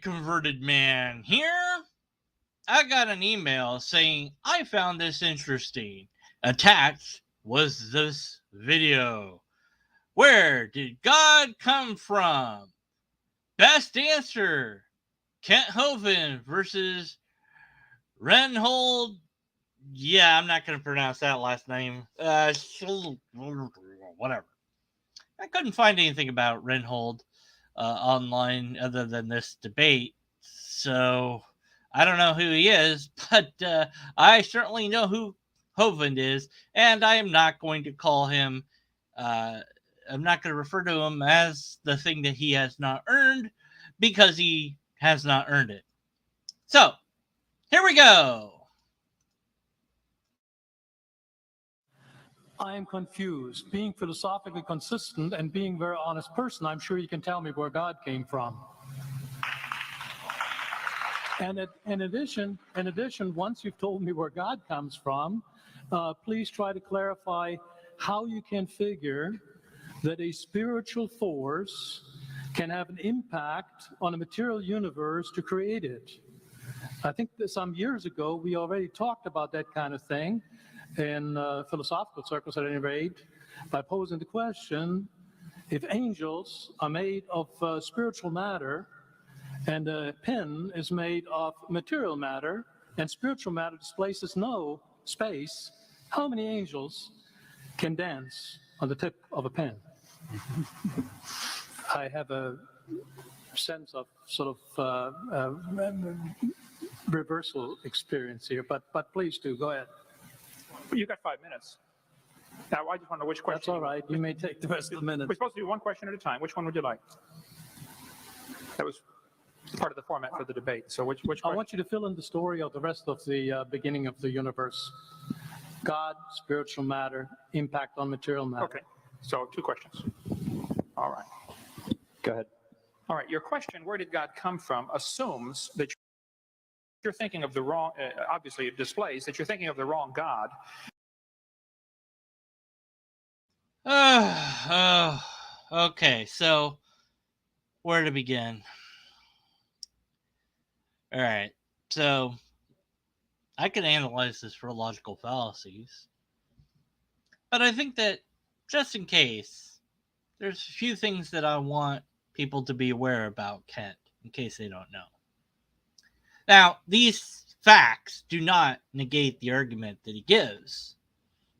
Converted Man here. I got an email saying I found this interesting. Attached was this video. Where did God come from? Best answer: Kent Hovind versus Reinhold. Yeah, I'm not going to pronounce that last name. Whatever. I couldn't find anything about Reinhold online other than this debate. So I don't know who he is, but I certainly know who Hovind is, and I am not going to call him. I'm not going to refer to him as the thing that he has not earned, because he has not earned it. So here we go. I am confused. Being philosophically consistent and being a very honest person, I'm sure you can tell me where God came from. And in addition, once you've told me where God comes from, please try to clarify how you can figure that a spiritual force can have an impact on a material universe to create it. I think that some years ago, we already talked about that kind of thing in philosophical circles at any rate, by posing the question, if angels are made of spiritual matter, and a pen is made of material matter, and spiritual matter displaces no space, how many angels can dance on the tip of a pen? I have a sense of sort of reversal experience here, but please do, go ahead. You got 5 minutes. Now, I just want to know which question. That's all right. You may take the rest of the minute. We're supposed to do one question at a time. Which one would you like? That was part of the format for the debate. So which question? I want you to fill in the story of the rest of the beginning of the universe. God, spiritual matter, impact on material matter. Okay. So 2 questions. All right. Go ahead. All right. Your question, where did God come from, assumes that you're thinking of the wrong, obviously it displays that you're thinking of the wrong God. Okay, so where to begin? All right, so I can analyze this for logical fallacies, but I think that just in case, there's a few things that I want people to be aware about Kent, in case they don't know. Now, these facts do not negate the argument that he gives,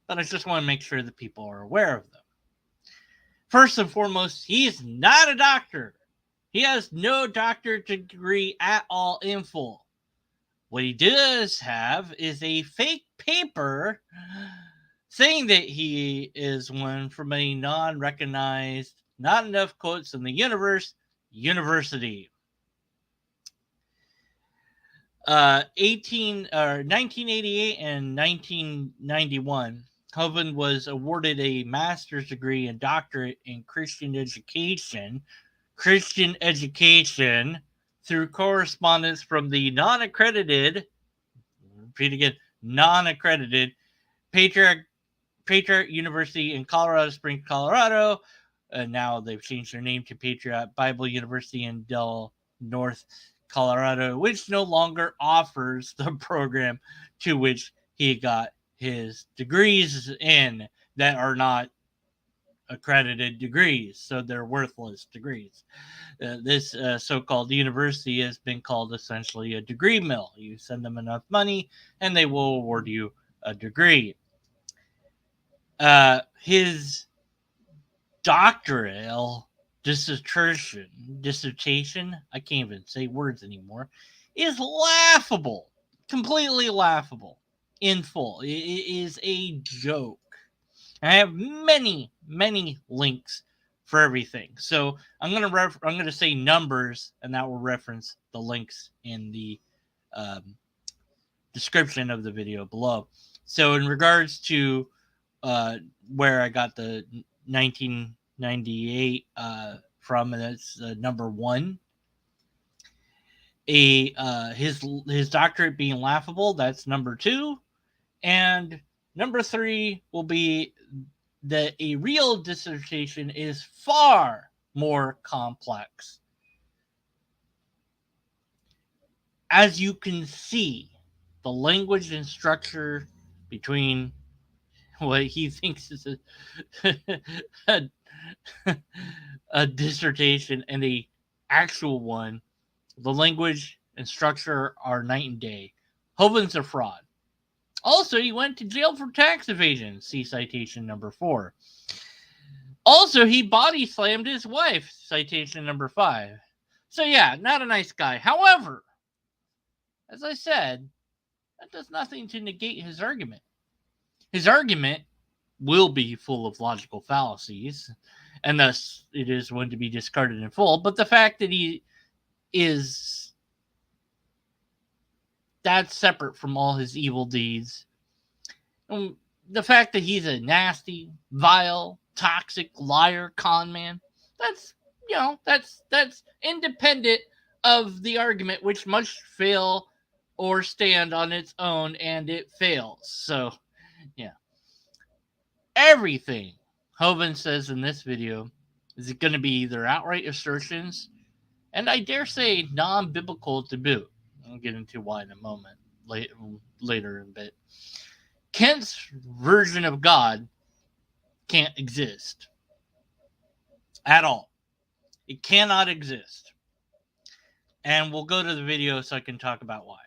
but I just want to make sure that people are aware of them. First and foremost, he is not a doctor. He has no doctorate degree at all in full. What he does have is a fake paper saying that he is one from a non-recognized, not enough quotes in the universe, university. 1988 and 1991, Hovind was awarded a master's degree and doctorate in Christian education through correspondence from the non-accredited Patriot University in Colorado Springs, Colorado. Now they've changed their name to Patriot Bible University in Del Norte, Colorado, which no longer offers the program to which he got his degrees in, that are not accredited degrees, so they're worthless degrees. This so-called university has been called essentially a degree mill. You send them enough money and they will award you a degree. His doctoral dissertation, I can't even say words anymore, is laughable, completely laughable, in full. It is a joke. I have many links for everything. So I'm gonna say numbers, and that will reference the links in the description of the video below. So in regards to where I got the 1998 from, and that's number 1. His doctorate being laughable, that's number 2, and number 3 will be that a real dissertation is far more complex. as you can see, the language and structure between what he thinks is a, a dissertation and a actual one, the language and structure are night and day. Hovind's a fraud. Also, he went to jail for tax evasion. See citation number 4. Also, he body slammed his wife. Citation number 5. So yeah, not a nice guy. However, as I said, that does nothing to negate his argument. His argument will be full of logical fallacies, and thus it is one to be discarded in full. But the fact that he is, that's separate from all his evil deeds. The fact that he's a nasty, vile, toxic liar, con man, that's, you know, that's independent of the argument, which must fail or stand on its own, and it fails. So, yeah. Everything Hovind says in this video is going to be either outright assertions, and I dare say non-biblical to boot. I'll get into why in a moment, later in a bit. Kent's version of God can't exist at all. It cannot exist. And we'll go to the video so I can talk about why.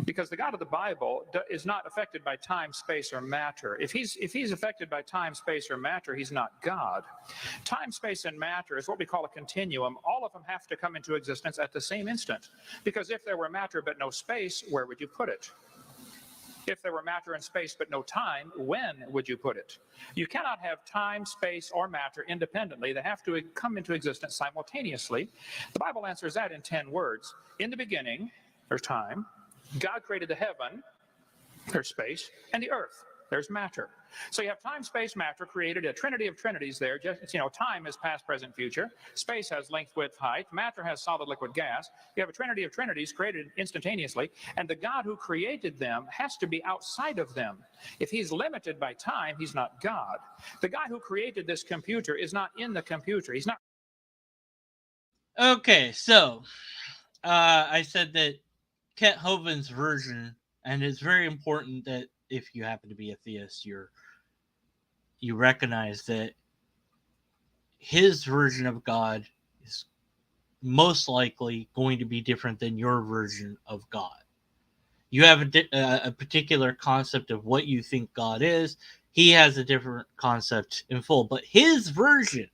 Because the God of the Bible is not affected by time, space, or matter. If he's affected by time, space, or matter, he's not God. Time, space, and matter is what we call a continuum. All of them have to come into existence at the same instant. Because if there were matter but no space, where would you put it? If there were matter and space but no time, when would you put it? You cannot have time, space, or matter independently. They have to come into existence simultaneously. The Bible answers that in 10 words. In the beginning, there's time. God created the heaven, there's space, and the earth, there's matter. So you have time, space, matter, created a trinity of trinities there. Just, time is past, present, future. Space has length, width, height. Matter has solid, liquid, gas. You have a trinity of trinities created instantaneously, and the God who created them has to be outside of them. If he's limited by time, he's not God. The guy who created this computer is not in the computer. He's not. Okay, so I said that Kent Hovind's version, and it's very important that if you happen to be a theist, you recognize that his version of God is most likely going to be different than your version of God. You have a particular concept of what you think God is. He has a different concept in full, but his version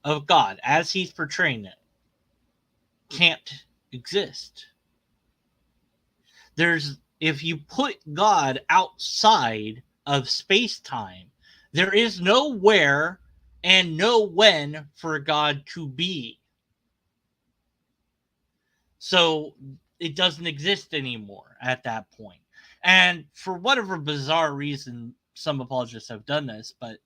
of God, as he's portraying it, can't exist. If you put God outside of space-time, there is no where and no when for God to be. So it doesn't exist anymore at that point. And for whatever bizarre reason, some apologists have done this, but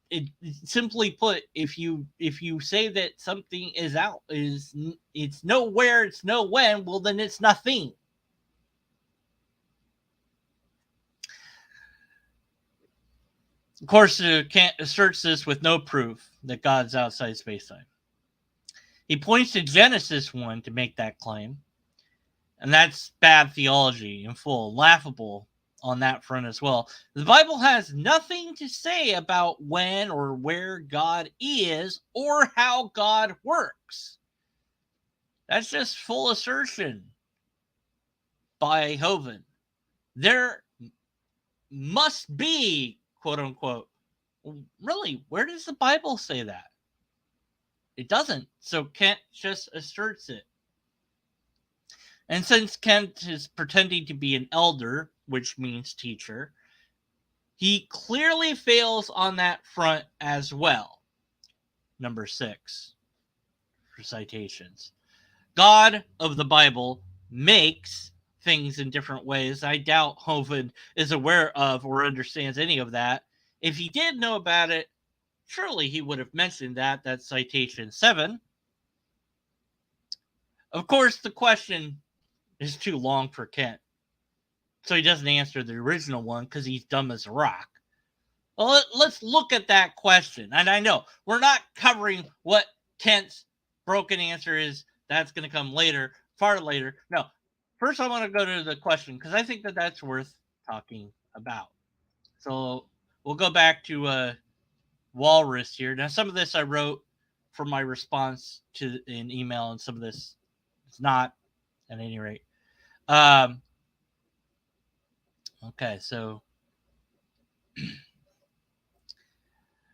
it simply put, if you say that something is out, it's nowhere, it's no when, well then it's nothing. Of course, Kant asserts this with no proof that God's outside space-time. He points to Genesis 1 to make that claim, and that's bad theology in full, laughable on that front as well. The Bible has nothing to say about when or where God is or how God works. That's just full assertion by Hovind. There must be, quote unquote. Really, where does the Bible say that? It doesn't. So Kent just asserts it. And since Kent is pretending to be an elder, which means teacher, he clearly fails on that front as well. Number 6 for citations. God of the Bible makes things in different ways. I doubt Hovind is aware of or understands any of that. If he did know about it, surely he would have mentioned that. That's citation 7. Of course, the question is too long for Kent, so he doesn't answer the original one because he's dumb as a rock. Well, let's look at that question. And I know we're not covering what Kent's broken answer is that's going to come later, far later. No, first I want to go to the question because I think that that's worth talking about. So we'll go back to Walrus here. Now, some of this I wrote for my response to an email, and some of this is not, at any rate. Okay, so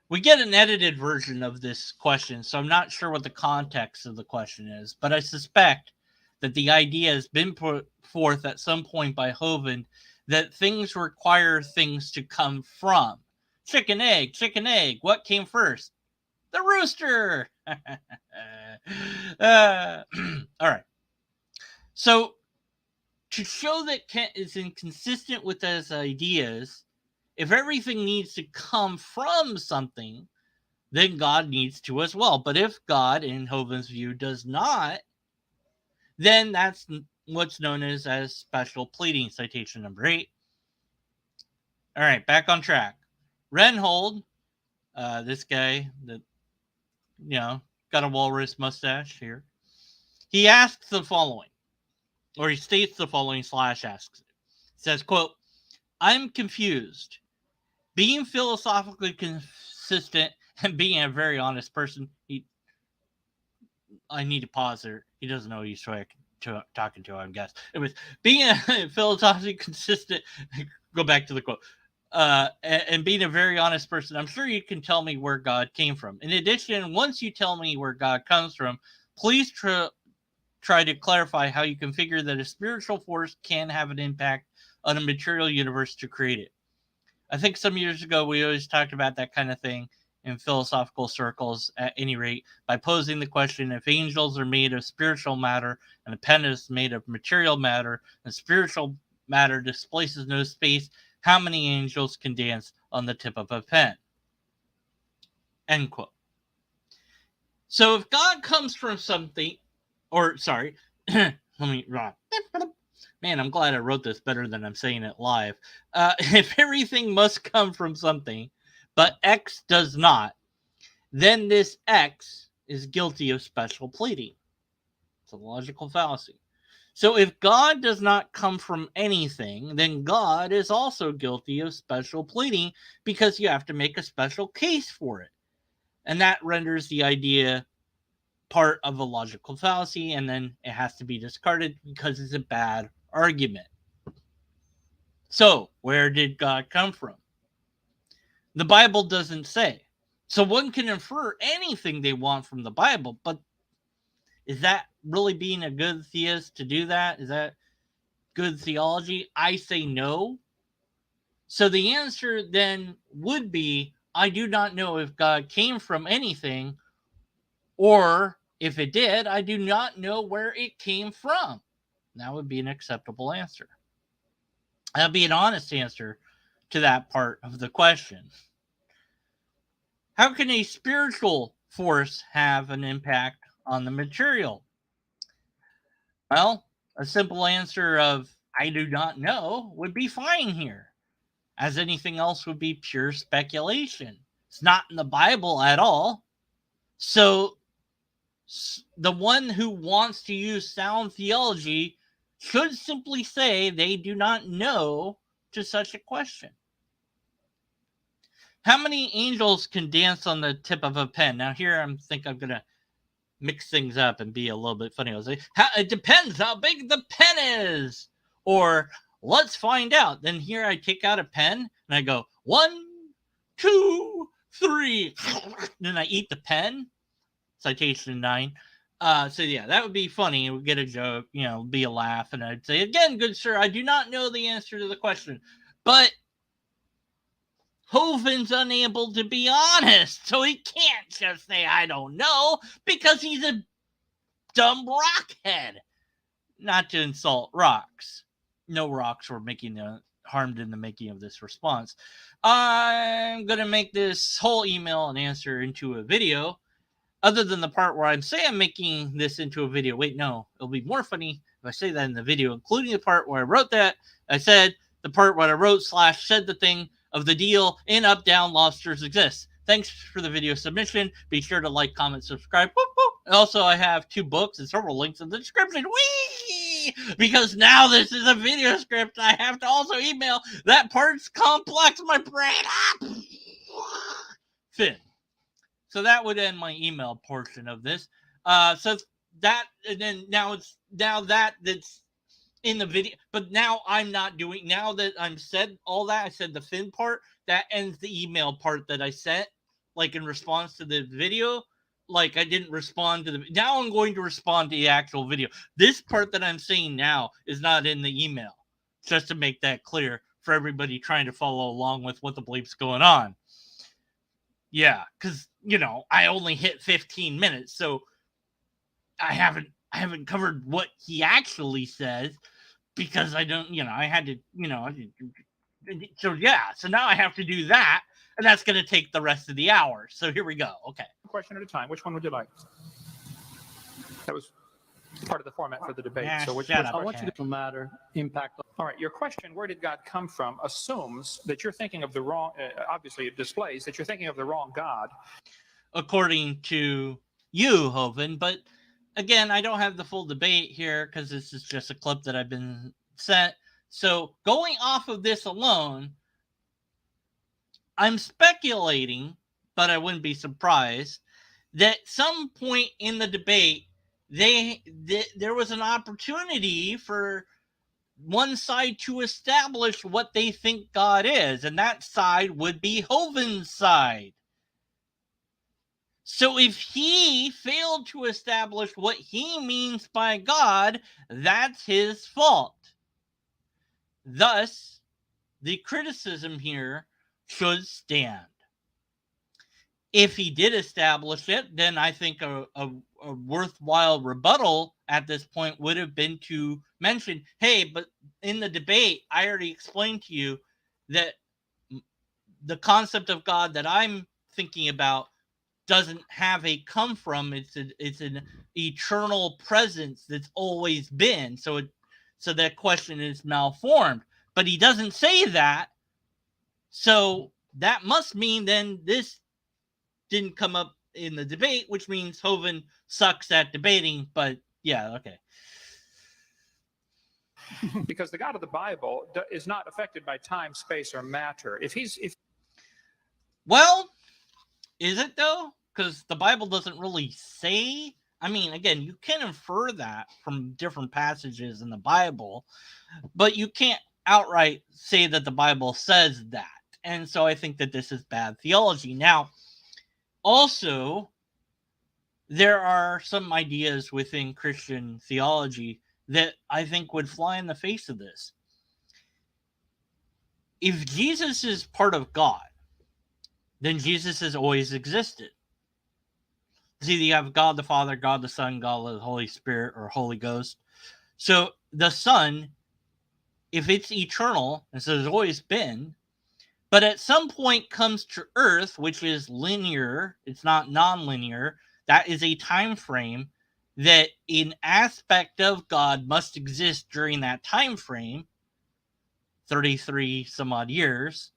we get an edited version of this question, so I'm not sure what the context of the question is, but I suspect that the idea has been put forth at some point by Hovind that things require things to come from. Chicken, egg. What came first? The rooster. All right. So, to show that Kent is inconsistent with his ideas, if everything needs to come from something, then God needs to as well. But if God, in Hovind's view, does not, then that's what's known as special pleading. Citation number 8. All right, back on track. Reinhold, this guy that, got a walrus mustache here, he asks the following, or he states the following / asks it. He says, quote, I'm confused. Being philosophically consistent and being a very honest person, I need to pause there. He doesn't know who he's talking to, I guess. It was being a philosophically consistent, go back to the quote, and being a very honest person, I'm sure you can tell me where God came from. In addition, once you tell me where God comes from, please try to clarify how you can figure that a spiritual force can have an impact on a material universe to create it. I think some years ago we always talked about that kind of thing in philosophical circles, at any rate, by posing the question, if angels are made of spiritual matter and a pen is made of material matter and spiritual matter displaces no space, how many angels can dance on the tip of a pen? End quote. So if God comes from something, let me, man, I'm glad I wrote this better than I'm saying it live. If everything must come from something, but X does not, then this X is guilty of special pleading. It's a logical fallacy. So if God does not come from anything, then God is also guilty of special pleading because you have to make a special case for it. And that renders the idea part of a logical fallacy, and then it has to be discarded because it's a bad argument. So, where did God come from? The Bible doesn't say. So one can infer anything they want from the Bible, but is that really being a good theist to do that? Is that good theology? I say no. So the answer then would be, I do not know if God came from anything, or if it did, I do not know where it came from. That would be an acceptable answer. That would be an honest answer to that part of the question. How can a spiritual force have an impact on the material? Well, a simple answer of I do not know would be fine here, as anything else would be pure speculation. It's not in the Bible at all. So the one who wants to use sound theology should simply say they do not know to such a question. How many angels can dance on the tip of a pen? Now here I'm going to mix things up and be a little bit funny. I'll say, it depends how big the pen is. Or let's find out. Then here I take out a pen and I go 1, 2, 3. Then I eat the pen. Citation 9. So yeah, that would be funny. It would get a joke, be a laugh. And I'd say, again, good sir, I do not know the answer to the question. But Hovind's unable to be honest, so he can't just say, I don't know, because he's a dumb rockhead. Not to insult rocks. No rocks were harmed in the making of this response. I'm going to make this whole email and answer into a video, other than the part where I'm saying I'm making this into a video. Wait, no, it'll be more funny if I say that in the video, including the part where I wrote that. I said the part where I wrote / said the thing of the deal in Up Down Lobsters Exist. Thanks for the video submission. Be sure to like, comment, subscribe. Whoop, whoop. Also, I have 2 books and several links in the description. Whee! Because now this is a video script, I have to also email that part's complex my brain up. Finn. So that would end my email portion of this. So that, and then that's in the video, but now I'm not doing, now that I'm said all that, I said the Finn part, that ends the email part that I sent, like in response to the video. Like I didn't respond to the, now I'm going to respond to the actual video. This part that I'm saying now is not in the email, just to make that clear for everybody trying to follow along with what the bleep's going on. Yeah, because, you know, I only hit 15 minutes, so I haven't covered what he actually says, because I don't, you know, I had to, you know, so yeah, so now I have to do that, and that's going to take the rest of the hour. So here we go. Okay. Question at a time. Which one would you like? That was part of the format for the debate. Yeah, so shut up. I want you to matter impact. All right, your question, where did God come from, assumes that you're thinking of the wrong, obviously it displays that you're thinking of the wrong God. According to you, Hovind, but again, I don't have the full debate here because this is just a clip that I've been sent. So going off of this alone, I'm speculating, but I wouldn't be surprised, that some point in the debate, there was an opportunity for one side to establish what they think God is, and that side would be Hovind's side. So if he failed to establish what he means by God, that's his fault. Thus, the criticism here should stand. If he did establish it, then I think a worthwhile rebuttal at this point would have been to mention, hey, but in the debate, I already explained to you that the concept of God that I'm thinking about doesn't have a come from. It's an eternal presence that's always been. So that question is malformed. But he doesn't say that. So that must mean then this didn't come up in the debate, which means Hovind sucks at debating. But yeah, okay. Because the God of the Bible is not affected by time, space, or matter. Well, is it though? Because the Bible doesn't really say. I mean, again, you can infer that from different passages in the Bible, but you can't outright say that the Bible says that. And so I think that this is bad theology. Now, also, there are some ideas within Christian theology that I think would fly in the face of this. If Jesus is part of God, then Jesus has always existed. See, you have God the Father, God the Son, God the Holy Spirit, or Holy Ghost. So the Son, if it's eternal, and so it's always been, but at some point comes to earth, which is linear, it's not non-linear, that is a time frame that an aspect of God must exist during that time frame, 33 some odd years.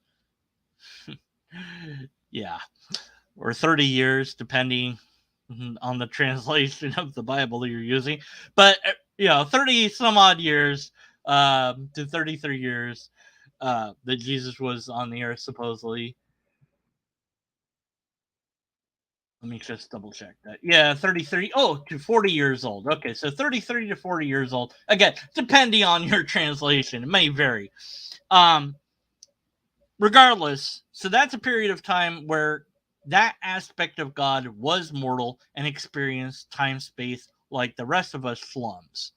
Yeah, or 30 years, depending on the translation of the Bible you're using. But, 30 some odd years to 33 years that Jesus was on the earth, supposedly. Let me just double check that. Yeah, 33. Oh, to 40 years old. Okay, so 33 to 40 years old. Again, depending on your translation, it may vary. Regardless, so that's a period of time where that aspect of God was mortal and experienced time space like the rest of us slums.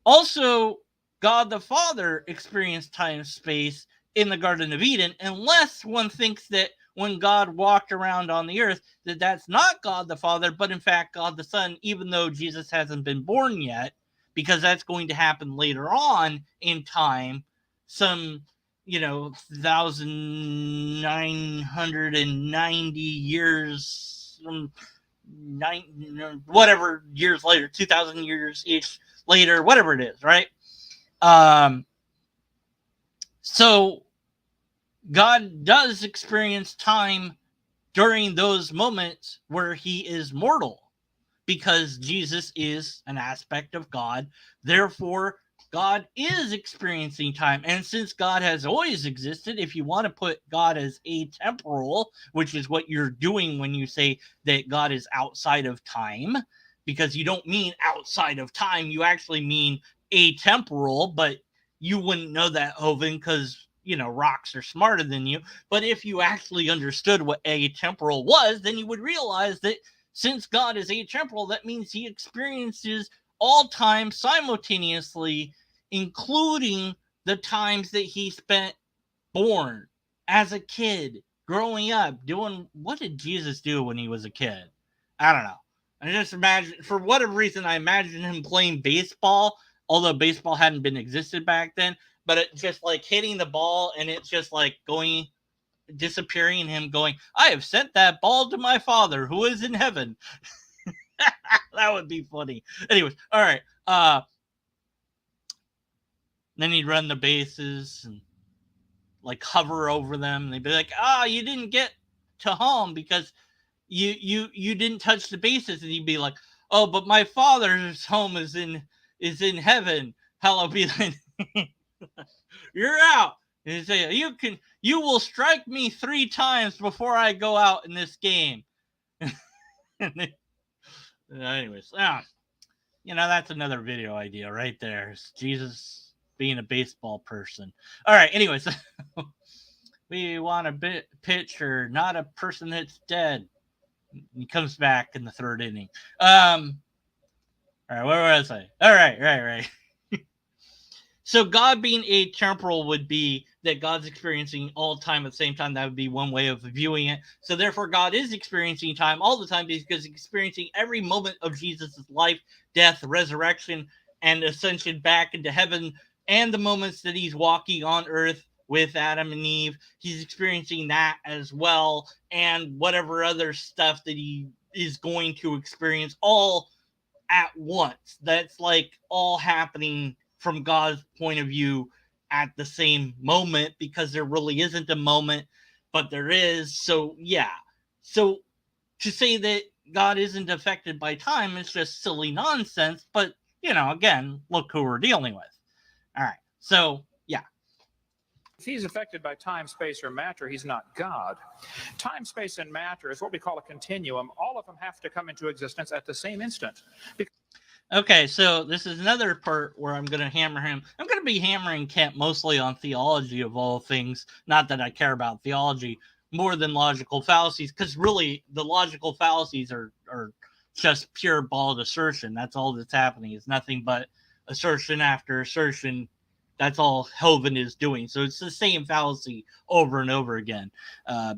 Also, God the Father experienced time space in the Garden of Eden, unless one thinks that when God walked around on the earth, that's not God the Father, but in fact God the Son, even though Jesus hasn't been born yet, because that's going to happen later on in time, some 1,990 years, whatever years later, 2,000 years each later, whatever it is, right? So God does experience time during those moments where he is mortal, because Jesus is an aspect of God. Therefore, God is experiencing time. And since God has always existed, if you want to put God as atemporal, which is what you're doing when you say that God is outside of time, because you don't mean outside of time, you actually mean atemporal, but you wouldn't know that, Hovind, because rocks are smarter than you. But if you actually understood what atemporal was, then you would realize that since God is atemporal, that means he experiences all time simultaneously, including the times that he spent born, as a kid, growing up, doing. What did Jesus do when he was a kid? I don't know. I just imagine, for whatever reason, I imagine him playing baseball, although baseball hadn't been existed back then, but it just like hitting the ball and it's just like going, disappearing, and him going, I have sent that ball to my father who is in heaven. That would be funny. Anyways, all right. Then he'd run the bases and like hover over them. And they'd be like, you didn't get to home because you didn't touch the bases. And he'd be like, oh, but my father's home is in heaven. Hallowed be thy name. You're out. And he'd say, you will strike me 3 times before I go out in this game. Anyways, that's another video idea right there. It's Jesus being a baseball person. All right, anyways, we want a pitcher, not a person that's dead. He comes back in the 3rd inning. All right, where was I? All right. So God being atemporal would be that God's experiencing all time at the same time. That would be one way of viewing it. So therefore, God is experiencing time all the time because he's experiencing every moment of Jesus' life, death, resurrection, and ascension back into heaven, and the moments that he's walking on earth with Adam and Eve. He's experiencing that as well, and whatever other stuff that he is going to experience all at once. That's like all happening from God's point of view at the same moment, because there really isn't a moment, but there is. So yeah. So to say that God isn't affected by time is just silly nonsense. But again, look who we're dealing with. All right. So yeah. If he's affected by time, space, or matter, he's not God. Time, space, and matter is what we call a continuum. All of them have to come into existence at the same instant. Okay, so this is another part where I'm going to hammer him. I'm going to be hammering Kent mostly on theology of all things. Not that I care about theology more than logical fallacies, because really the logical fallacies are just pure bald assertion. That's all that's happening. It's nothing but assertion after assertion. That's all Hovind is doing. So it's the same fallacy over and over again,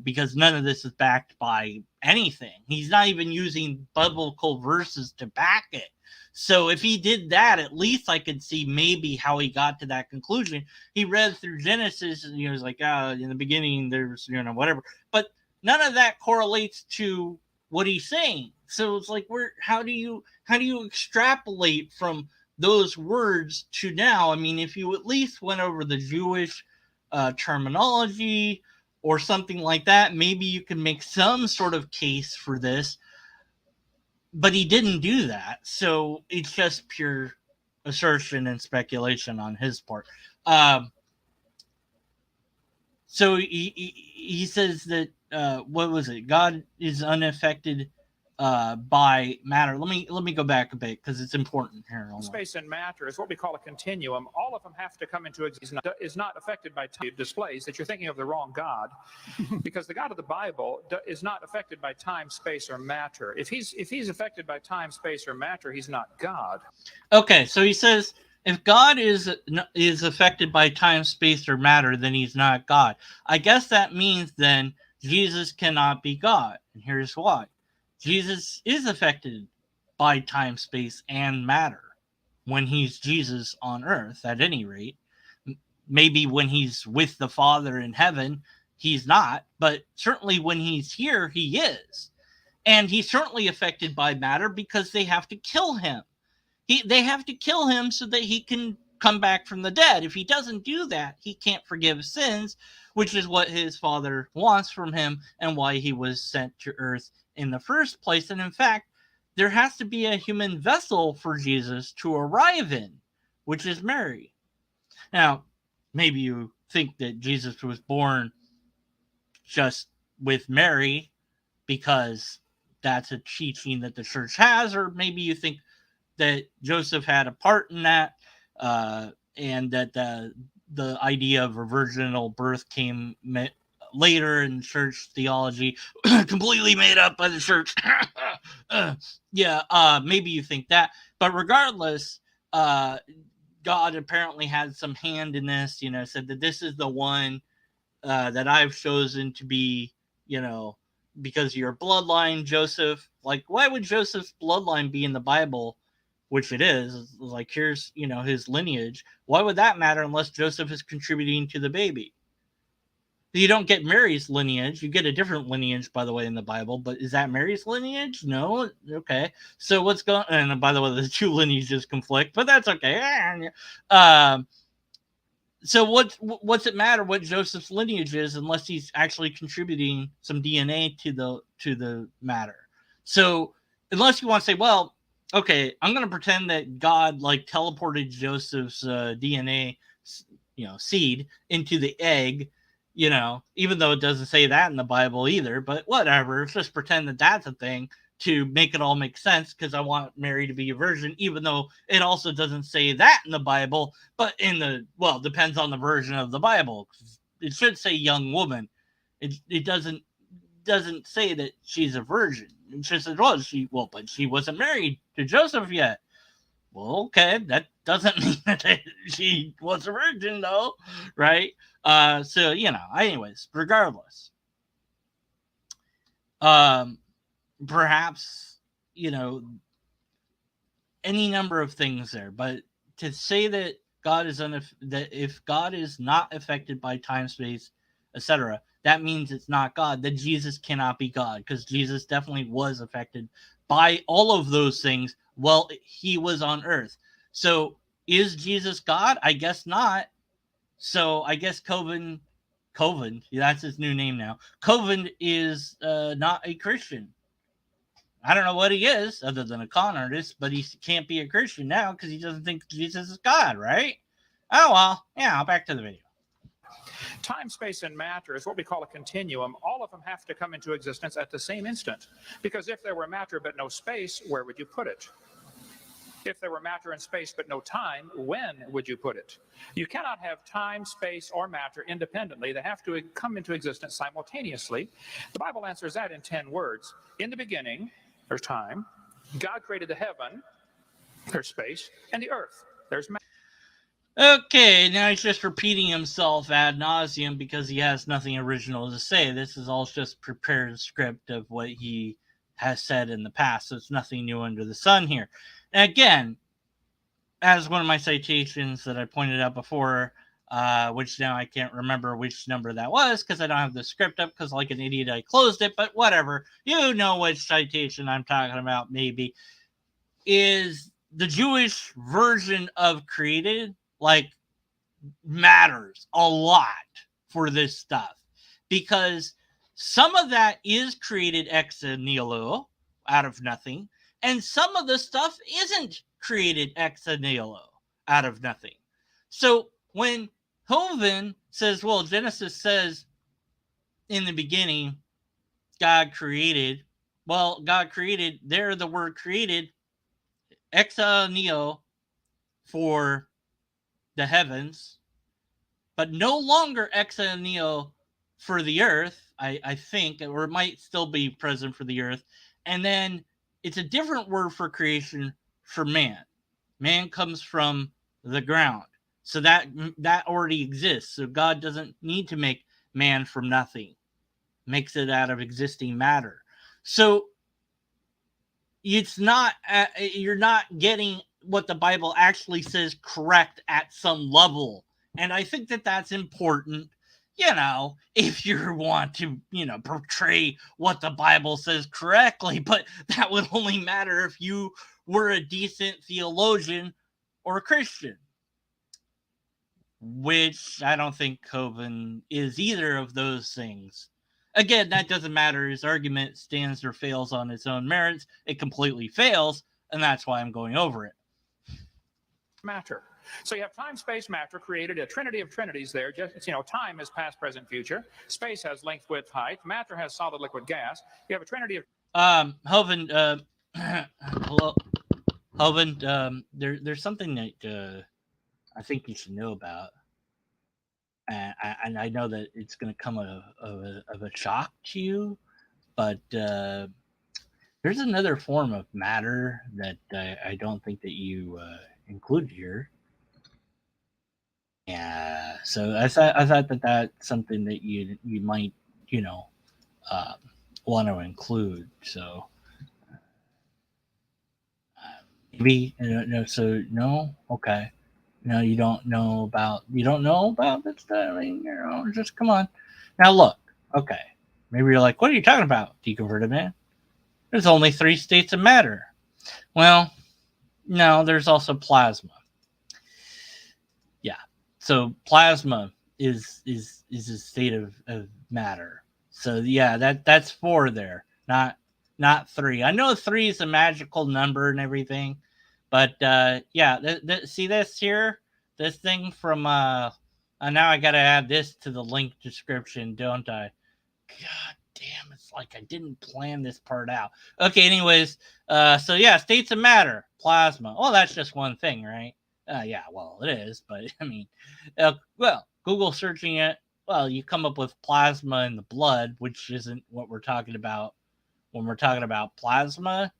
because none of this is backed by anything. He's not even using biblical verses to back it. So if he did that, at least I could see maybe how he got to that conclusion. He read through Genesis and he was like, in the beginning there's, whatever. But none of that correlates to what he's saying. So it's like, how do you extrapolate from those words to now? I mean, if you at least went over the Jewish terminology or something like that, maybe you can make some sort of case for this. But he didn't do that, so it's just pure assertion and speculation on his part. So he says that what was it? God is unaffected by matter. Let me go back a bit because it's important here. Space and matter is what we call a continuum. All of them have to come into existence. Is not affected by time. It displays that you're thinking of the wrong God, because the God of the Bible is not affected by time, space, or matter. If he's affected by time, space, or matter, he's not God. Okay, so he says if God is affected by time, space, or matter, then he's not God. I guess that means then Jesus cannot be God, and here's why. Jesus is affected by time, space, and matter when he's Jesus on earth, at any rate. Maybe when he's with the Father in heaven, he's not, but certainly when he's here, he is. And he's certainly affected by matter because they have to kill him. They have to kill him so that he can come back from the dead. If he doesn't do that, he can't forgive sins, which is what his Father wants from him and why he was sent to earth in the first place. And in fact, there has to be a human vessel for Jesus to arrive in, which is Mary. Now, maybe you think that Jesus was born just with Mary because that's a teaching that the church has, or maybe you think that Joseph had a part in that, and that the idea of a virginal birth came later in church theology, completely made up by the church. Maybe you think that, but regardless, God apparently had some hand in this, said that this is the one that I've chosen to be, because of your bloodline, Joseph. Like, why would Joseph's bloodline be in the Bible? Which it is. Like, here's, his lineage. Why would that matter unless Joseph is contributing to the baby? You don't get Mary's lineage. You get a different lineage, by the way, in the Bible. But is that Mary's lineage? No? Okay. So what's going on? And by the way, the two lineages conflict, but that's okay. So what's it matter what Joseph's lineage is unless he's actually contributing some DNA to the matter? So unless you want to say, well, okay, I'm going to pretend that God like teleported Joseph's DNA, seed into the egg, even though it doesn't say that in the Bible either, but whatever. Let's just pretend that that's a thing to make it all make sense, because I want Mary to be a virgin, even though it also doesn't say that in the Bible, but depends on the version of the Bible. It should say young woman. It doesn't say that she's a virgin. It just says, but she wasn't married to Joseph yet. Well, okay, that doesn't mean that she was a virgin, though, right? Anyways, regardless. Perhaps, any number of things there, but to say that that if God is not affected by time, space, etc., that means it's not God, that Jesus cannot be God, because Jesus definitely was affected by all of those things while he was on earth. So is Jesus God? I guess not. So I guess Coven, that's his new name now. Coven is not a Christian. I don't know what he is other than a con artist, but he can't be a Christian now because he doesn't think Jesus is God, right? Oh, well, yeah, back to the video. Time, space, and matter is what we call a continuum. All of them have to come into existence at the same instant. Because if there were matter but no space, where would you put it? If there were matter and space but no time, when would you put it? You cannot have time, space, or matter independently. They have to come into existence simultaneously. The Bible answers that in 10 words. In the beginning, there's time. God created the heaven, there's space, and the earth, there's matter. Okay, now he's just repeating himself ad nauseum because he has nothing original to say. This is all just prepared script of what he has said in the past, so it's nothing new under the sun here. And again, as one of my citations that I pointed out before, which now I can't remember which number that was because I don't have the script up because like an idiot I closed it, but whatever. You know which citation I'm talking about, maybe. Is the Jewish version of created, like, matters a lot for this stuff. Because some of that is created ex nihilo, out of nothing, and some of the stuff isn't created ex nihilo, out of nothing. So when Hovind says, well, Genesis says in the beginning, God created. Well, God created, there the word created, ex nihilo for the heavens, but no longer ex nihilo for the earth, I think, or it might still be present for the earth. And then it's a different word for creation for man. Man comes from the ground. So that already exists. So God doesn't need to make man from nothing. Makes it out of existing matter. So it's not, you're not getting what the Bible actually says correct at some level. And I think that that's important, if you want to, portray what the Bible says correctly, but that would only matter if you were a decent theologian or a Christian. which I don't think Coven is either of those things. Again, that doesn't matter. His argument stands or fails on its own merits. It completely fails, and that's why I'm going over it. Matter. So you have time, space, matter created a trinity of trinities there. Just, time is past, present, future. Space has length, width, height. Matter has solid, liquid, gas. You have a trinity of... Hovind, hello, Hovind, there's something that I think you should know about. And I know that it's going to come of a shock to you, but there's another form of matter that I don't think that you include here. Yeah, so I thought that that's something that you might want to include. So maybe no. So no, okay. No, you don't know about this stuff. I mean, just come on. Now look, okay. Maybe you're like, what are you talking about, deconverted man? There's only 3 states of matter. Well, no, there's also plasma. Yeah. So plasma is a state of matter. So yeah, that's 4 there, not 3. I know 3 is a magical number and everything, but yeah, see this here, this thing from now I gotta add this to the link description, don't I? God damn, it's like I didn't plan this part out. Okay, anyways, so yeah, states of matter, plasma. Oh, that's just one thing, right? Yeah, well, it is, but I mean, well, Google searching it, well, you come up with plasma in the blood, which isn't what we're talking about when we're talking about plasma.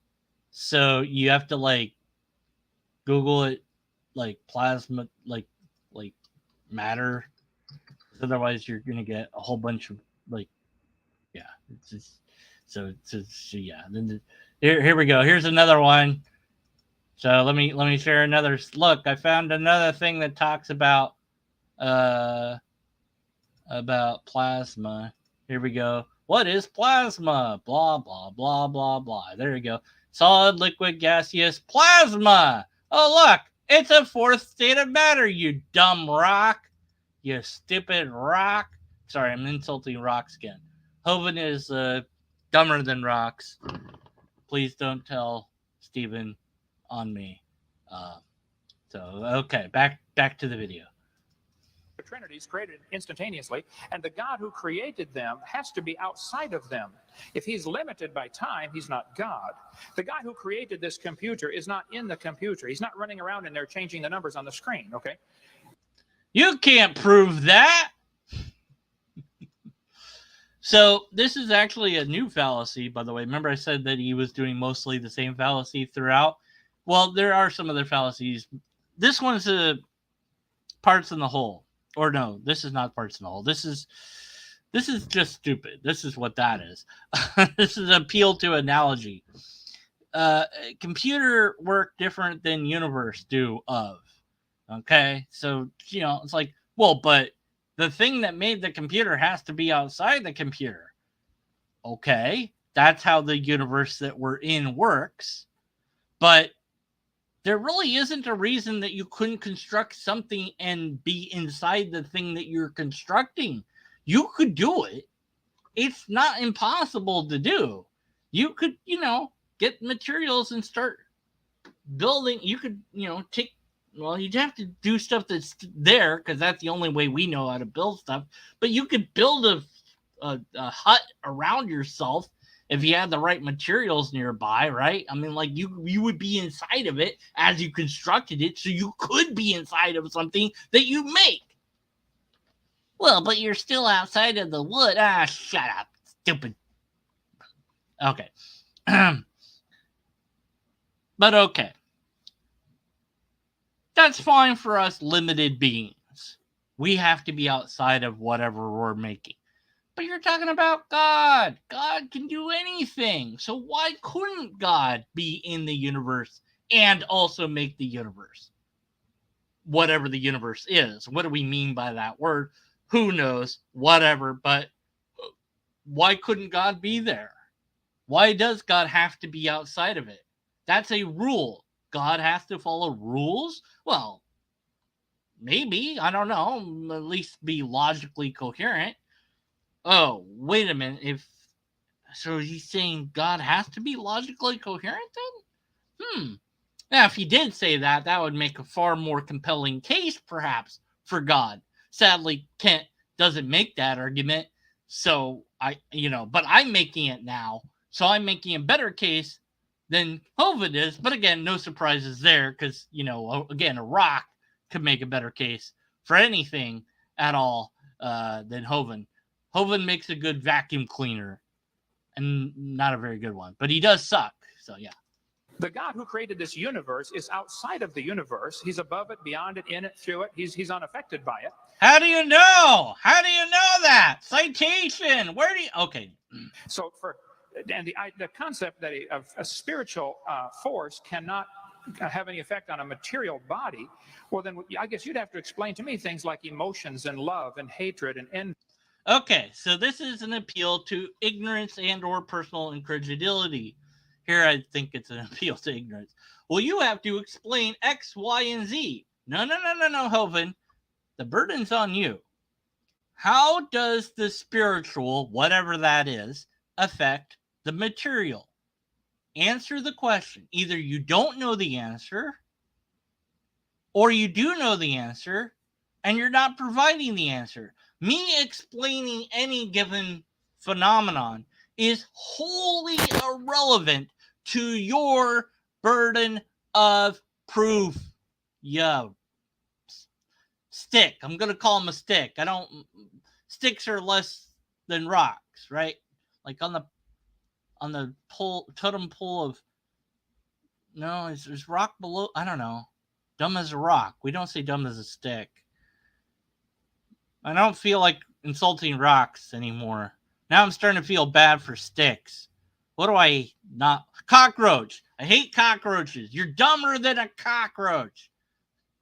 So you have to like Google it, like plasma, like matter. Otherwise, you're gonna get a whole bunch of like, yeah. It's just so yeah. Then here we go. Here's another one. So let me share another look. I found another thing that talks about plasma. Here we go. What is plasma? Blah blah blah blah blah. There you go. Solid, liquid, gaseous, plasma. Oh look, it's a 4th state of matter. You dumb rock. You stupid rock. Sorry, I'm insulting rocks again. Hovind is dumber than rocks. Please don't tell Stephen on me. So okay, back to the video. Trinities created instantaneously, and the God who created them has to be outside of them. If he's limited by time, he's not God. The guy who created this computer is not in the computer. He's not running around in there changing the numbers on the screen, okay? You can't prove that. So this is actually a new fallacy, by the way. Remember I said that he was doing mostly the same fallacy throughout? Well, there are some other fallacies. This one's parts in the whole. Or no, this is not parts in the whole. This is just stupid. This is what that is. This is appeal to analogy. Computer work different than universe do of. Okay? So, it's like, well, but the thing that made the computer has to be outside the computer. Okay? That's how the universe that we're in works. But there really isn't a reason that you couldn't construct something and be inside the thing that you're constructing. You could do it. It's not impossible to do. You could, get materials and start building. You could, you'd have to do stuff that's there because that's the only way we know how to build stuff. But you could build a hut around yourself if you had the right materials nearby, right? I mean, like you would be inside of it as you constructed it, so you could be inside of something that you make. Well, but you're still outside of the wood. Ah, shut up, stupid. Okay. But okay. That's fine for us limited beings. We have to be outside of whatever we're making. But you're talking about God. God can do anything. So why couldn't God be in the universe and also make the universe? Whatever the universe is. What do we mean by that word? Who knows? Whatever. But why couldn't God be there? Why does God have to be outside of it? That's a rule. God has to follow rules? Well, maybe, I don't know, at least be logically coherent. Oh, wait a minute. So is he saying God has to be logically coherent then? Now, if he did say that, that would make a far more compelling case, perhaps, for God. Sadly, Kent doesn't make that argument. So but I'm making it now. So I'm making a better case than Hovind is. But again, no surprises there because, again, a rock could make a better case for anything at all than Hovind. Hovind makes a good vacuum cleaner and not a very good one, but he does suck. So, yeah. The God who created this universe is outside of the universe. He's above it, beyond it, in it, through it. He's unaffected by it. How do you know? How do you know that? Citation. Where do you? Okay. So the concept that a spiritual force cannot have any effect on a material body, well, then I guess you'd have to explain to me things like emotions and love and hatred and envy. Okay, so this is an appeal to ignorance and or personal incredulity. Here I think it's an appeal to ignorance. Well, you have to explain X, Y, and Z. No, Hovind. The burden's on you. How does the spiritual, whatever that is, affect the material? Answer the question. Either you don't know the answer, or you do know the answer, and you're not providing the answer. Me explaining any given phenomenon is wholly irrelevant to your burden of proof. Stick. I'm going to call him a stick. Sticks are less than rocks, right? Like on the totem pole of, no, is rock below? I don't know. Dumb as a rock. We don't say dumb as a stick. I don't feel like insulting rocks anymore. Now I'm starting to feel bad for sticks. What do I not? Cockroach. I hate cockroaches. You're dumber than a cockroach.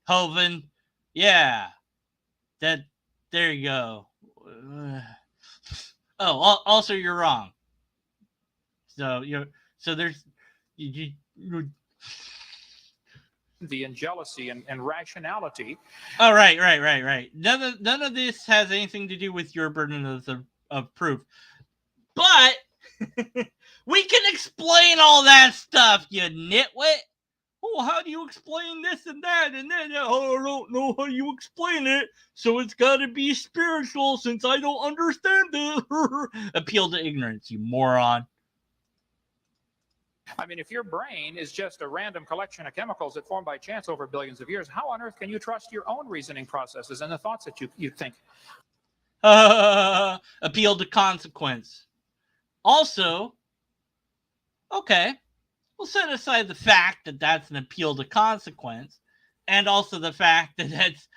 Hovind. Yeah. There you go. Also you're wrong. So there's the jealousy and rationality. Oh, right. None of this has anything to do with your burden of proof. But we can explain all that stuff, you nitwit. Oh, how do you explain this and that? And then, oh, I don't know how you explain it, so it's got to be spiritual since I don't understand it. Appeal to ignorance, you moron. I mean, if your brain is just a random collection of chemicals that form by chance over billions of years, how on earth can you trust your own reasoning processes and the thoughts that you think? Appeal to consequence. Also, okay, we'll set aside the fact that that's an appeal to consequence, and also the fact that that's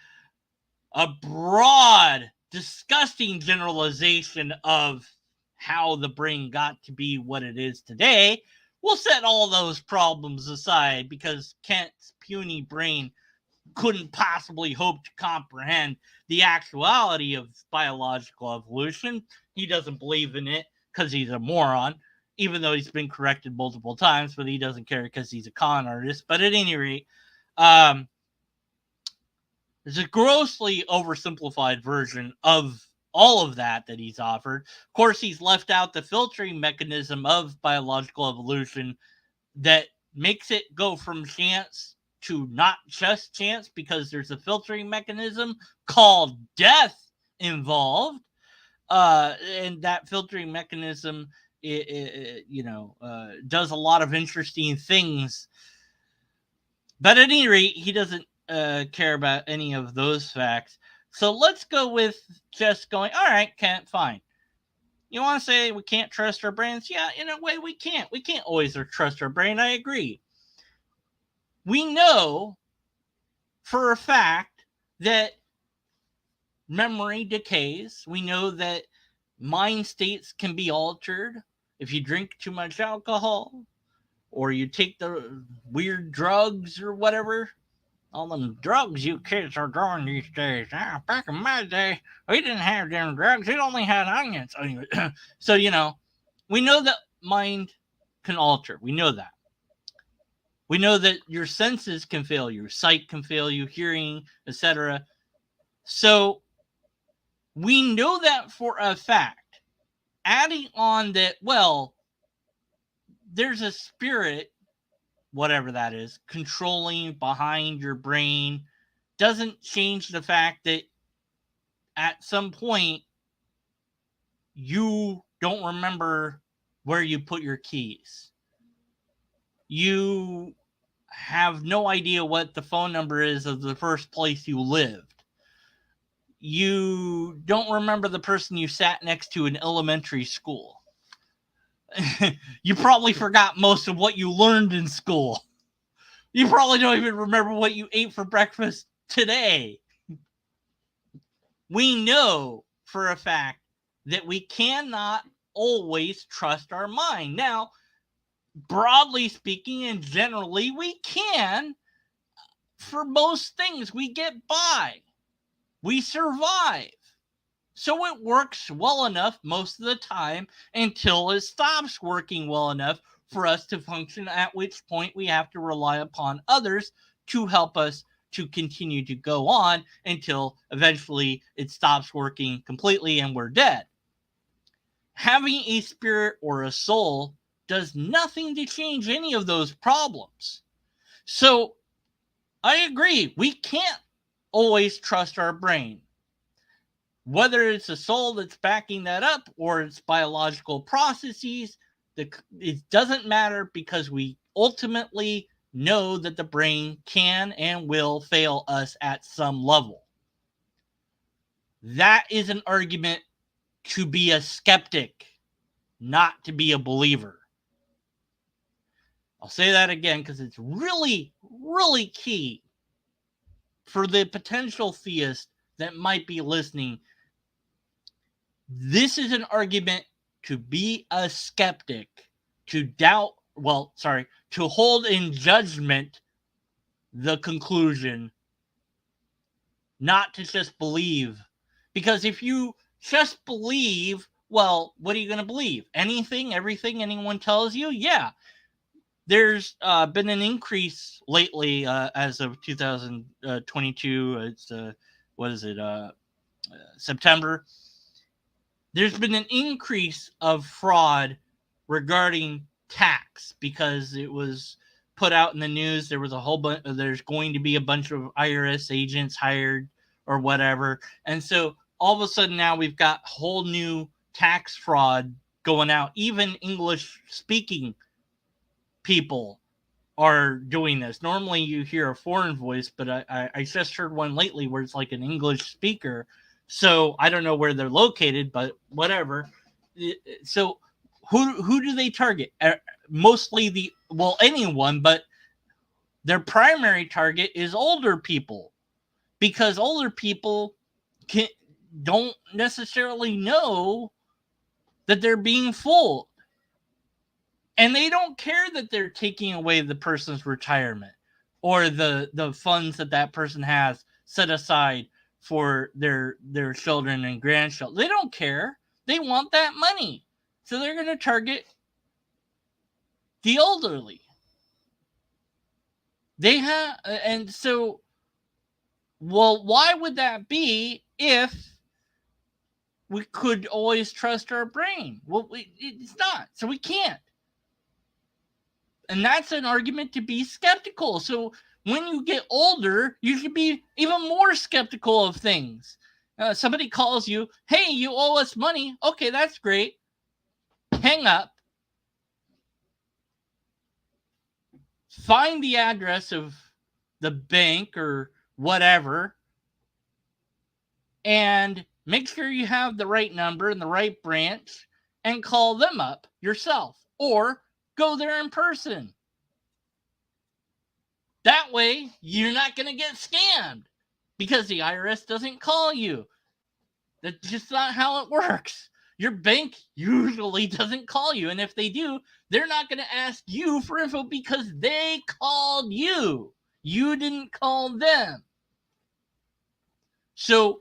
a broad, disgusting generalization of how the brain got to be what it is today. We'll set all those problems aside because Kent's puny brain couldn't possibly hope to comprehend the actuality of biological evolution. He doesn't believe in it because he's a moron, even though he's been corrected multiple times, but he doesn't care because he's a con artist. But at any rate, there's a grossly oversimplified version of all of that he's offered. Of course, he's left out the filtering mechanism of biological evolution that makes it go from chance to not just chance because there's a filtering mechanism called death involved. And that filtering mechanism, does a lot of interesting things. But at any rate, he doesn't care about any of those facts. So let's go with just going, all right, Kent, fine. You want to say we can't trust our brains? Yeah, in a way we can't. We can't always trust our brain. I agree. We know for a fact that memory decays. We know that mind states can be altered if you drink too much alcohol or you take the weird drugs or whatever. All them drugs you kids are doing these days. Back in my day, we didn't have them drugs. We only had onions. Anyway, so, we know that mind can alter. We know that. We know that your senses can fail you. Sight can fail you, hearing, etc. So we know that for a fact. Adding on that, well, there's a spirit, whatever that is, controlling behind your brain, doesn't change the fact that at some point you don't remember where you put your keys. You have no idea what the phone number is of the first place you lived. You don't remember the person you sat next to in elementary school. You probably forgot most of what you learned in school. You probably don't even remember what you ate for breakfast today. We know for a fact that we cannot always trust our mind. Now, broadly speaking and generally, we can. For most things, we get by. We survive. So it works well enough most of the time until it stops working well enough for us to function, at which point we have to rely upon others to help us to continue to go on until eventually it stops working completely and we're dead. Having a spirit or a soul does nothing to change any of those problems. So I agree, we can't always trust our brain. Whether it's a soul that's backing that up or it's biological processes, it doesn't matter because we ultimately know that the brain can and will fail us at some level. That is an argument to be a skeptic, not to be a believer. I'll say that again because it's really, really key for the potential theist that might be listening. This is an argument to be a skeptic, to to hold in judgment the conclusion, not to just believe. Because if you just believe, well, what are you going to believe? Anything, everything anyone tells you? Yeah. There's been an increase lately as of 2022. It's, September. There's been an increase of fraud regarding tax because it was put out in the news. There was a whole bunch, there's going to be a bunch of IRS agents hired or whatever. And so all of a sudden now we've got whole new tax fraud going out. Even English speaking people are doing this. Normally you hear a foreign voice, but I just heard one lately where it's like an English speaker. So I don't know where they're located, but whatever. So who do they target? Mostly anyone, but their primary target is older people, because older people don't necessarily know that they're being fooled. And they don't care that they're taking away the person's retirement or the funds that person has set aside for their children and grandchildren. They don't care. They want that money. So they're going to target the elderly. And so, well, why would that be if we could always trust our brain? Well, it's not. So we can't. And that's an argument to be skeptical. So when you get older, you should be even more skeptical of things. Somebody calls you, hey, you owe us money. Okay, that's great. Hang up. Find the address of the bank or whatever, and make sure you have the right number and the right branch, and call them up yourself. Or go there in person. That way, you're not going to get scammed because the IRS doesn't call you. That's just not how it works. Your bank usually doesn't call you. And if they do, they're not going to ask you for info because they called you. You didn't call them. So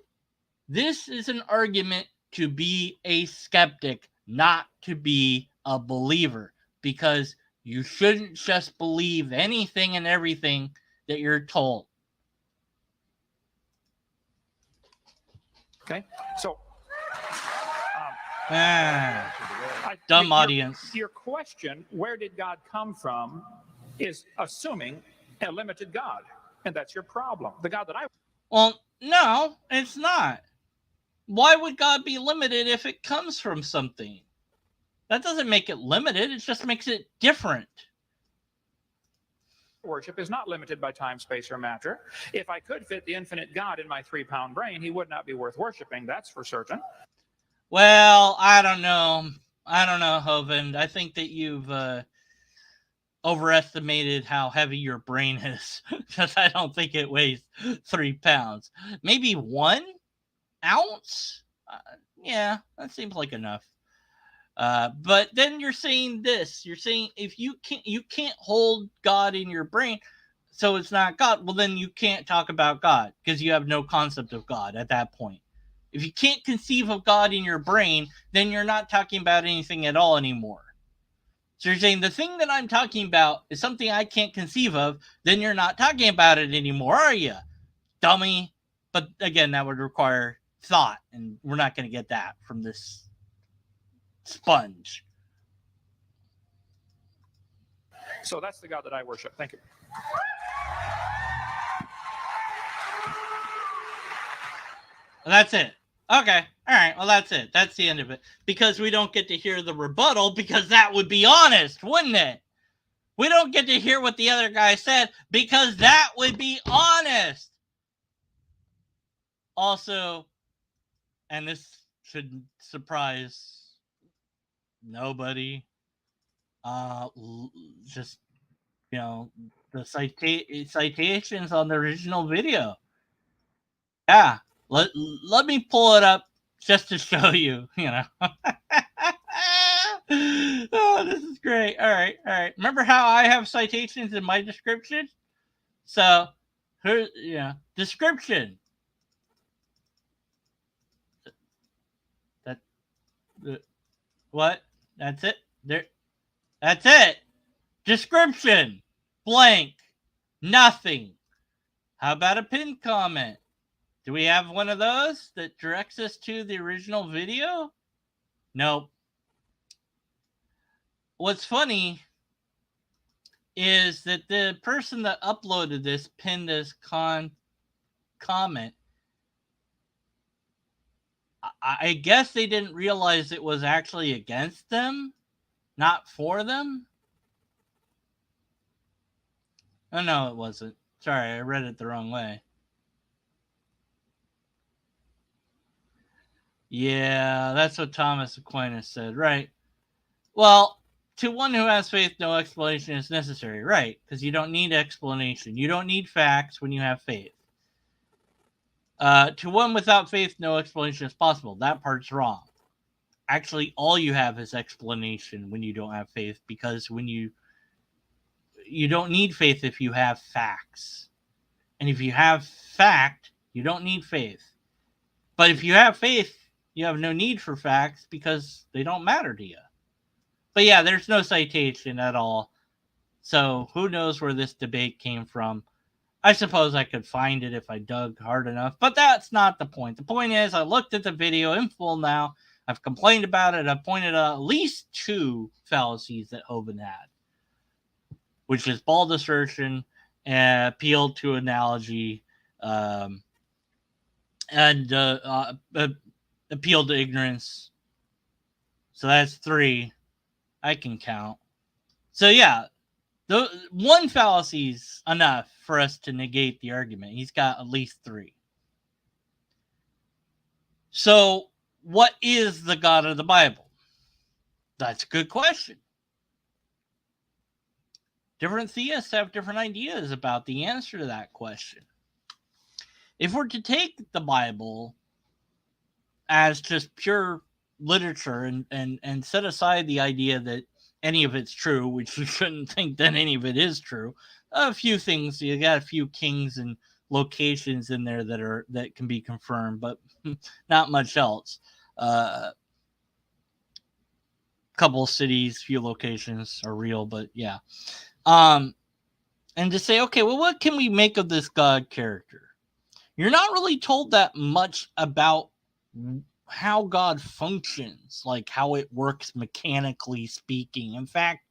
this is an argument to be a skeptic, not to be a believer, because you shouldn't just believe anything and everything that you're told. Okay, so Dumb audience. Your question, where did God come from, is assuming a limited God, and that's your problem. The God that I Well, no, it's not. Why would God be limited if it comes from something? That doesn't make it limited. It just makes it different. worship is not limited by time, space, or matter. If I could fit the infinite God in my 3-pound brain, he would not be worth worshiping, that's for certain. Well, I don't know. Hovind. I think that you've overestimated how heavy your brain is, because I don't think it weighs 3 pounds. Maybe 1 ounce? Yeah, that seems like enough. But then you're saying this. You're saying if you can't hold God in your brain, so it's not God. Well, then you can't talk about God because you have no concept of God at that point. If you can't conceive of God in your brain, then you're not talking about anything at all anymore. So you're saying the thing that I'm talking about is something I can't conceive of, then you're not talking about it anymore, are you, dummy? But again, that would require thought, and we're not going to get that from this sponge. So that's the God that I worship. Thank you. That's it. Okay. All right. Well, that's it. That's the end of it. Because we don't get to hear the rebuttal, because that would be honest, wouldn't it? We don't get to hear what the other guy said because that would be honest. Also, and this should surprise nobody, just, the citations on the original video. Yeah. Let me pull it up just to show you, Oh, this is great. All right. Remember how I have citations in my description? So, description. What? That's it? There. That's it. Description. Blank. Nothing. How about a pinned comment? Do we have one of those that directs us to the original video? Nope. What's funny is that the person that uploaded this pinned this comment. I guess they didn't realize it was actually against them, not for them. Oh, no, it wasn't. Sorry, I read it the wrong way. Yeah, that's what Thomas Aquinas said, right? Well, to one who has faith, no explanation is necessary, right? Because you don't need explanation. You don't need facts when you have faith. To one without faith, no explanation is possible. That part's wrong. Actually, all you have is explanation when you don't have faith, because when you don't need faith if you have facts. And if you have fact, you don't need faith. But if you have faith, you have no need for facts because they don't matter to you. But yeah, there's no citation at all. So who knows where this debate came from. I suppose I could find it if I dug hard enough, but that's not the point. The point is, I looked at the video in full now. I've complained about it. I've pointed out at least 2 fallacies that Hovind had, which is bald assertion, appeal to analogy, and appeal to ignorance. So that's 3. I can count. So yeah, the one fallacy is enough for us to negate the argument. He's got at least 3. So what is the God of the Bible? That's a good question. Different theists have different ideas about the answer to that question. If we're to take the Bible as just pure literature and set aside the idea that any of it's true, which we shouldn't think that any of it is true, a few things, you got a few kings and locations in there that can be confirmed, but not much else. Couple cities, few locations are real, but yeah. And to say, okay, well, what can we make of this God character? You're not really told that much about how God functions, like how it works mechanically speaking. In fact,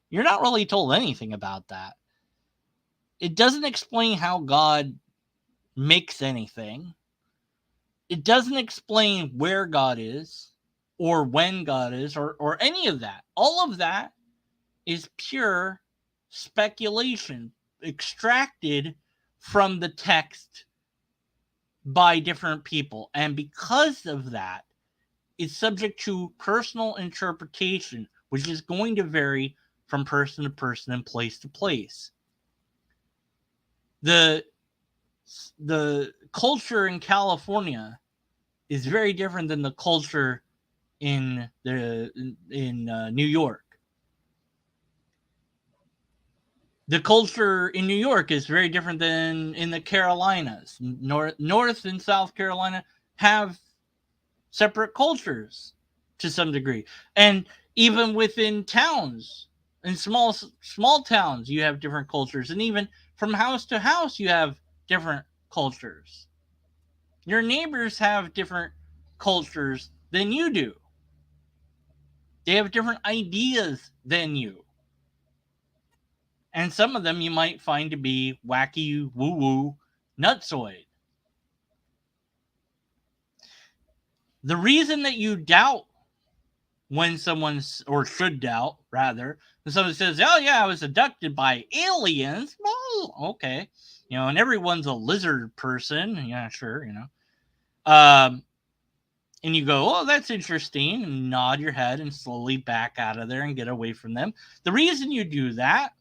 you're not really told anything about that. It doesn't explain how God makes anything. It doesn't explain where God is or when God is or any of that. All of that is pure speculation extracted from the text by different people. And because of that, it's subject to personal interpretation, which is going to vary from person to person and place to place. The culture in California is very different than the culture in New York. The culture in New York is very different than in the Carolinas. North and South Carolina have separate cultures to some degree, and even within towns, in small towns, you have different cultures, and even from house to house, you have different cultures. Your neighbors have different cultures than you do. They have different ideas than you. And some of them you might find to be wacky, woo-woo, nutsoid. The reason that you doubt when someone's, or should doubt, rather, when someone says, oh yeah, I was abducted by aliens, well, okay. And everyone's a lizard person. Yeah, sure, and you go, oh, that's interesting, and nod your head and slowly back out of there and get away from them. The reason you do that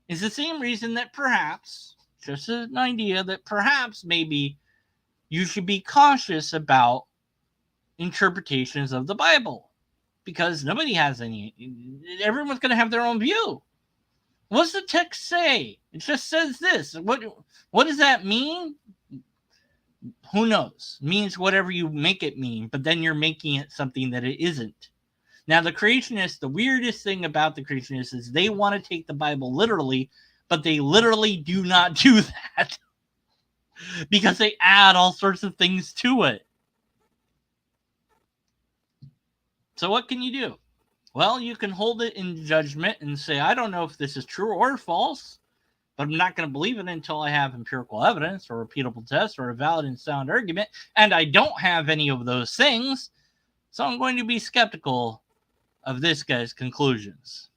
is the same reason that perhaps, just an idea, that perhaps maybe you should be cautious about interpretations of the Bible, because nobody has any. Everyone's going to have their own view. What's the text say? It just says this. What does that mean? Who knows? It means whatever you make it mean, but then you're making it something that it isn't. Now, the creationists, the weirdest thing about the creationists is they want to take the Bible literally, but they literally do not do that because they add all sorts of things to it. So what can you do? Well, you can hold it in judgment and say, I don't know if this is true or false, but I'm not going to believe it until I have empirical evidence or repeatable tests or a valid and sound argument, and I don't have any of those things, so I'm going to be skeptical of this guy's conclusions.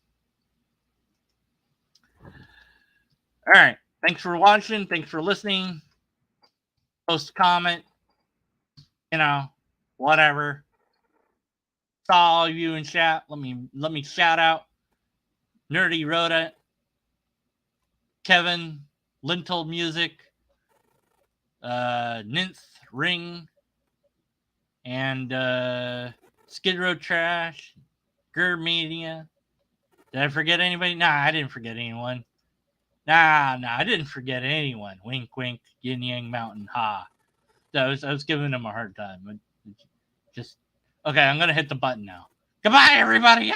All right. Thanks for watching. Thanks for listening. Post a comment. Whatever. Saw all of you in chat. Let me shout out Nerdy Rhoda, Kevin, Lintel Music, Ninth Ring, and Skid Row Trash, Gur Media. Did I forget anybody? Nah, I didn't forget anyone. Nah, I didn't forget anyone. Wink, wink, Yin Yang Mountain, ha. I was giving them a hard time. Just okay, I'm gonna hit the button now. Goodbye, everybody.